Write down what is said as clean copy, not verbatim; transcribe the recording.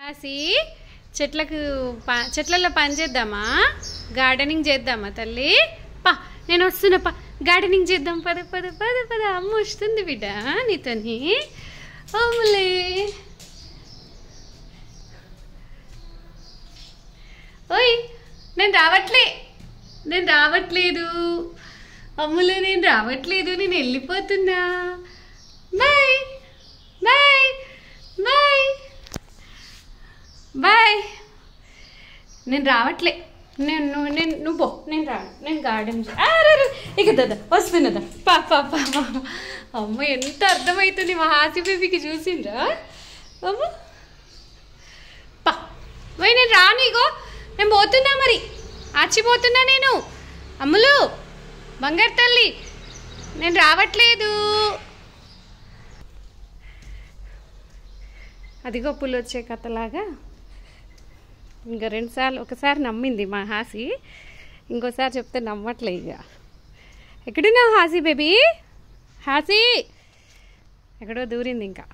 హాసి చెట్లలో పని చేద్దామా, గార్డెనింగ్ చేద్దామా తల్లి? పా నేను వస్తున్నా, పా గార్డెనింగ్ చేద్దాం. పద పద పద పద. అమ్మ వస్తుంది బిడ్డ నీతోని. అమ్ములే ఓయ్ నేను రావట్లేదు అమ్ములే, నేను రావట్లేదు, నేను వెళ్ళిపోతున్నా. Bye bye bye bye. నేను రావట్లే, నువ్వు పో, నేను గార్డెన్ ఇక దాదా వస్తున్నదా. పా పా పా. అమ్మ ఎంత అర్థమవుతుంది మా హాసి బేబీకి, చూసిండ్రా? అమ్మ పా పోయి, నేను రాను. ఇగో నేను పోతున్నా, మరి ఆచిపోతున్నా నేను. అమ్ములు బంగారు తల్లి, నేను రావట్లేదు. అదిగో పులు వచ్చే కథలాగా ఇంకా 2 సార్లు, ఒకసారి నమ్మింది మా హాసి, ఇంకోసారి చెప్తే నమ్మట్లే. ఇక ఎక్కడున్నావు హాసి బేబీ? హాసి ఎక్కడో దూరింది ఇంకా.